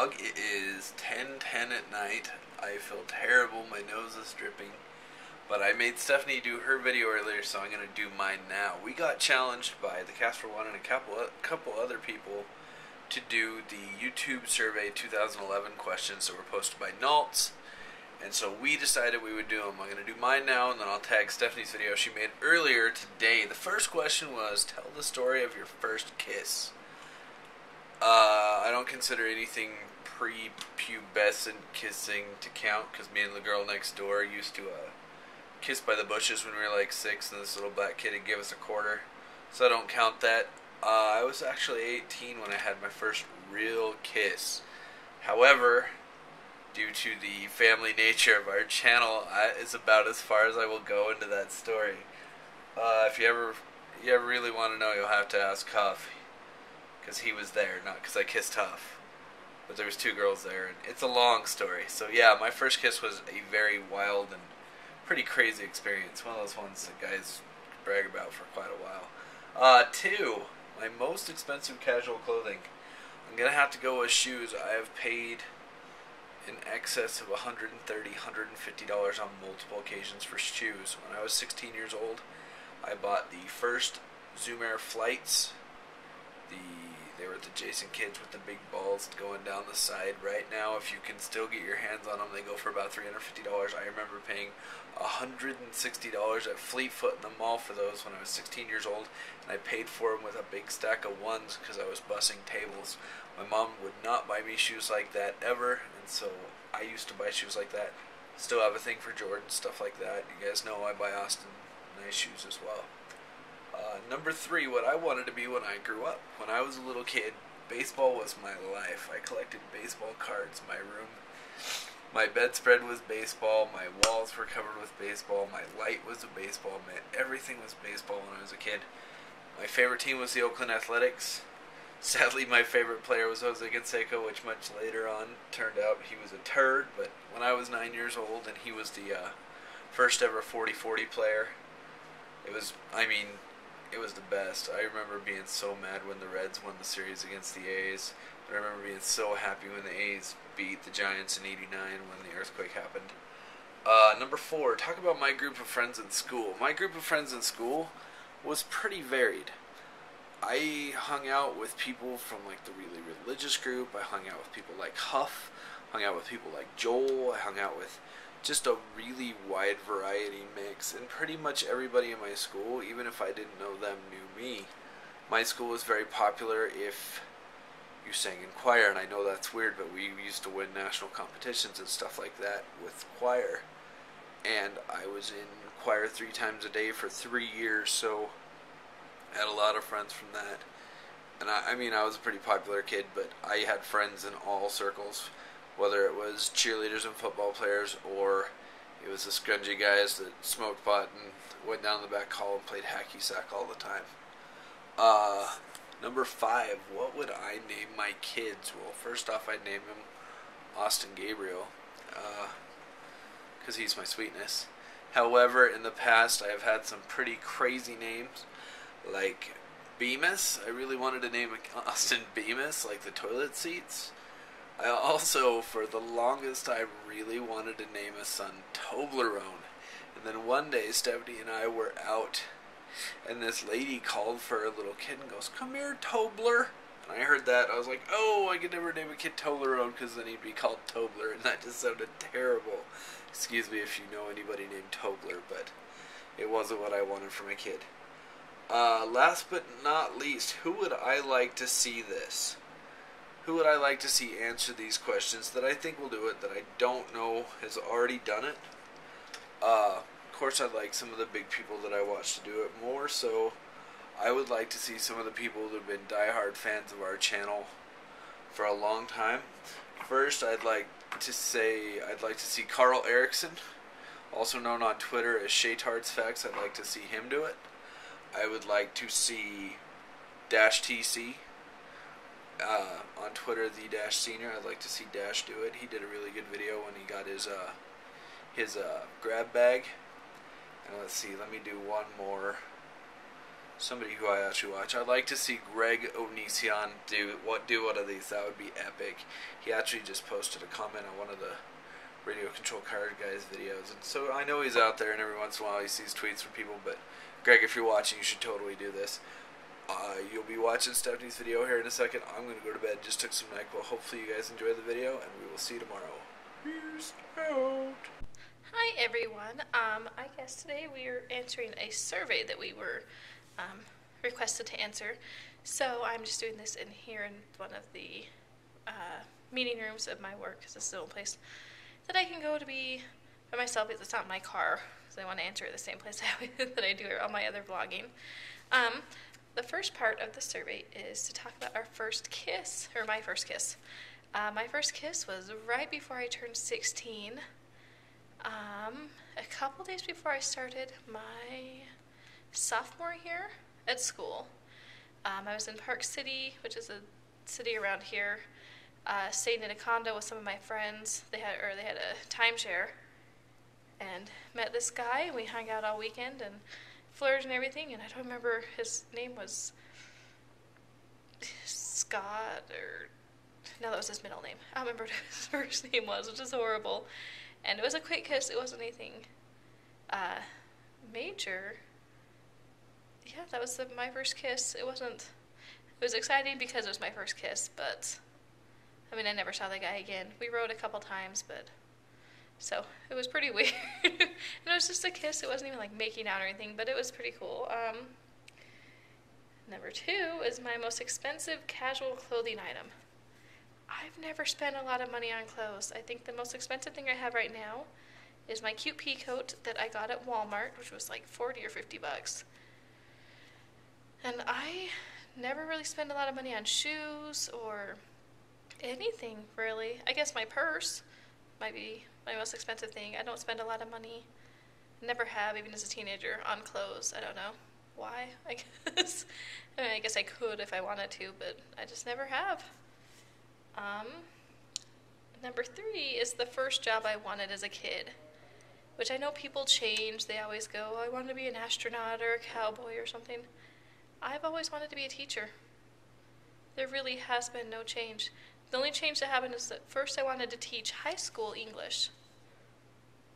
vlog. It is 10:10 at night. I feel terrible. My nose is dripping. But I made Stephanie do her video earlier, so I'm going to do mine now. We got challenged by the Casper One and a couple other people to do the YouTube survey 2011 questions that were posted by Naltz. And so we decided we would do them. I'm going to do mine now, and then I'll tag Stephanie's video she made earlier today. The first question was, tell the story of your first kiss. I don't consider anything pre-pubescent kissing to count, because me and the girl next door used to kiss by the bushes when we were like 6, and this little black kid would give us a quarter. So I don't count that. I was actually 18 when I had my first real kiss. However, due to the family nature of our channel, it's about as far as I will go into that story. If you ever really want to know, you'll have to ask Huff, because he was there, not because I kissed Huff. But there was 2 girls there, and it's a long story. So yeah, my first kiss was a very wild and pretty crazy experience. One of those ones that guys brag about for quite a while. 2, my most expensive casual clothing. I'm going to have to go with shoes. I have paid in excess of $130, $150 on multiple occasions for shoes. When I was 16 years old, I bought the first Zoom Air flights. They were the Jason Kids with the big balls going down the side. Right now, if you can still get your hands on them, they go for about $350. I remember paying $160 at Fleet Foot in the mall for those when I was 16 years old, and I paid for them with a big stack of ones because I was bussing tables. My mom would not buy me shoes like that ever, and so I used to buy shoes like that. Still have a thing for Jordan, stuff like that. You guys know I buy Austin nice shoes as well. Number 3, what I wanted to be when I grew up. When I was a little kid, baseball was my life. I collected baseball cards. My bedspread was baseball. My walls were covered with baseball. My light was a baseball mitt. Everything was baseball when I was a kid. My favorite team was the Oakland Athletics. Sadly, my favorite player was Jose Canseco, which much later on turned out he was a turd. But when I was 9 years old and he was the first ever 40-40 player, it was the best. I remember being so mad when the Reds won the series against the A's. I remember being so happy when the A's beat the Giants in '89 when the earthquake happened. Number 4, talk about my group of friends in school. My group of friends in school was pretty varied. I hung out with people from like the really religious group. I hung out with people like Huff. Hung out with people like Joel. I hung out with just a really wide variety mix, and pretty much everybody in my school, even if I didn't know them, knew me. My school was very popular if you sang in choir, and I know that's weird, but we used to win national competitions and stuff like that with choir, and I was in choir 3 times a day for 3 years, so I had a lot of friends from that. And I was a pretty popular kid, but I had friends in all circles, whether it was cheerleaders and football players, or it was the scrungy guys that smoked pot and went down the back hall and played hacky sack all the time. Number 5, what would I name my kids? Well, first off, I'd name him Austin Gabriel, because he's my sweetness. However, in the past, I have had some pretty crazy names, like Bemis. I really wanted to name Austin Bemis, like the toilet seats. I also, for the longest time, really wanted to name a son Toblerone. And then one day, Stephanie and I were out, and this lady called for a little kid and goes, "Come here, Tobler." And I heard that. I was like, oh, I could never name a kid Toblerone because then he'd be called Tobler, and that just sounded terrible. Excuse me if you know anybody named Tobler, but it wasn't what I wanted for my kid. Last but not least, who would I like to see this? Who would I like to see answer these questions that I think will do it, that I don't know has already done it? Of course, I'd like some of the big people that I watch to do it more, so I would like to see some of the people that have been diehard fans of our channel for a long time. First, I'd like to see Carl Erickson, also known on Twitter as Shaytards Facts. I'd like to see him do it. I would like to see Dash TC. On Twitter, the Dash Senior. I'd like to see Dash do it. He did a really good video when he got his grab bag. And let's see, let me do one more. somebody who I actually watch. I'd like to see Greg Onision do one of these. That would be epic. He actually just posted a comment on one of the Radio Control Card Guys videos, and so I know he's out there, and every once in a while he sees tweets from people. But Greg, if you're watching, you should totally do this. You'll be watching Stephanie's video here in a second. I'm going to go to bed. Just took some NyQuil. Hopefully you guys enjoy the video, and we will see you tomorrow. Peace out. Hi everyone. I guess today we are answering a survey that we were requested to answer. So I'm just doing this in here in one of the meeting rooms of my work, because it's the only place that I can go to be by myself. It's not my car, because I want to answer it the same place that I do all my other vlogging. The first part of the survey is to talk about our first kiss, or my first kiss. My first kiss was right before I turned 16. A couple days before I started my sophomore year at school. I was in Park City, which is a city around here, staying in a condo with some of my friends. They had a timeshare, and met this guy. We hung out all weekend and flirted and everything. And I don't remember, his name was Scott, or no, that was his middle name. I don't remember what his first name was, which is horrible. And it was a quick kiss. It wasn't anything major. Yeah, that was my first kiss. It was exciting because it was my first kiss, but I mean, I never saw the guy again. We rode a couple times, but so it was pretty weird. And it was just a kiss. It wasn't even like making out or anything, but it was pretty cool. Number 2 is my most expensive casual clothing item. I've never spent a lot of money on clothes. I think the most expensive thing I have right now is my cute pea coat that I got at Walmart, which was like 40 or 50 bucks. And I never really spend a lot of money on shoes or anything, really. I guess my purse might be my most expensive thing. I don't spend a lot of money. Never have, even as a teenager, on clothes. I don't know why, I guess. I mean, I guess I could if I wanted to, but I just never have. Number 3 is the first job I wanted as a kid, which I know people change. They always go, I want to be an astronaut or a cowboy or something. I've always wanted to be a teacher. There really has been no change. The only change that happened is that first I wanted to teach high school English,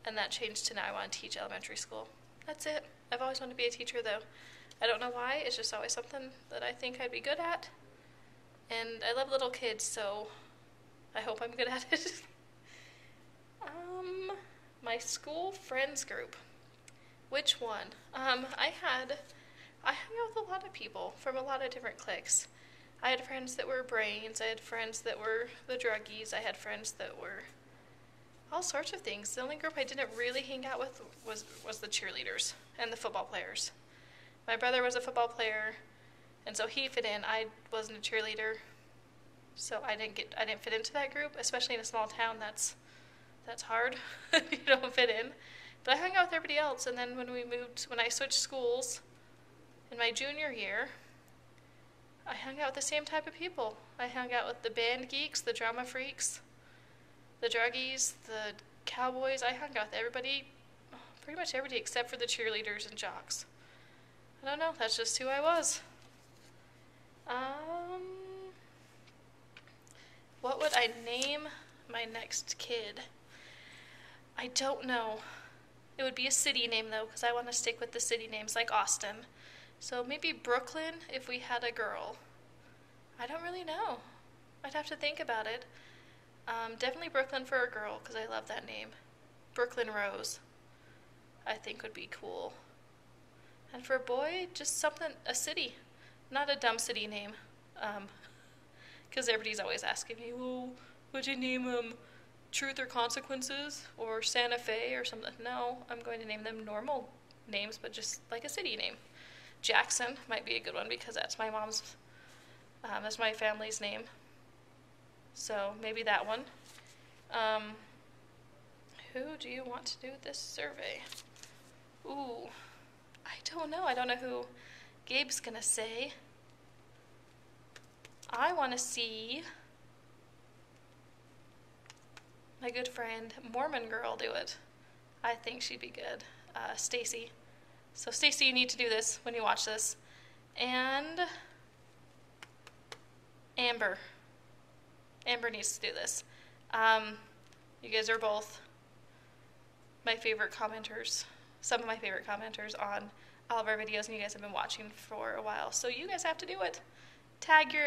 and that changed to now I want to teach elementary school. That's it. I've always wanted to be a teacher, though. I don't know why. It's just always something that I think I'd be good at. And I love little kids, so I hope I'm good at it. My school friends group. Which one? I hung out with a lot of people from a lot of different cliques. I had friends that were brains. I had friends that were the druggies. I had friends that were all sorts of things. The only group I didn't really hang out with was the cheerleaders and the football players. My brother was a football player, and so he fit in. I wasn't a cheerleader, so I didn't fit into that group, especially in a small town. That's hard. You don't fit in. But I hung out with everybody else, and then when I switched schools in my junior year, I hung out with the same type of people. I hung out with the band geeks, the drama freaks, the druggies, the cowboys. I hung out with everybody, pretty much everybody except for the cheerleaders and jocks. I don't know, that's just who I was. What would I name my next kid? I don't know. It would be a city name, though, because I want to stick with the city names, like Austin. So maybe Brooklyn if we had a girl. I don't really know. I'd have to think about it. Definitely Brooklyn for a girl, because I love that name. Brooklyn Rose, I think would be cool. And for a boy, just a city. Not a dumb city name. Because everybody's always asking me, well, would you name him Truth or Consequences or Santa Fe or something? No, I'm going to name them normal names, but just like a city name. Jackson might be a good one because that's my mom's, that's my family's name. So maybe that one. Who do you want to do this survey? Ooh, I don't know. I don't know who Gabe's gonna say. I want to see my good friend Mormon girl do it. I think she'd be good. Stacy. So Stacy, you need to do this when you watch this. And Amber. Amber needs to do this. You guys are both my favorite commenters, some of my favorite commenters on all of our videos, and you guys have been watching for a while. So you guys have to do it. Tag your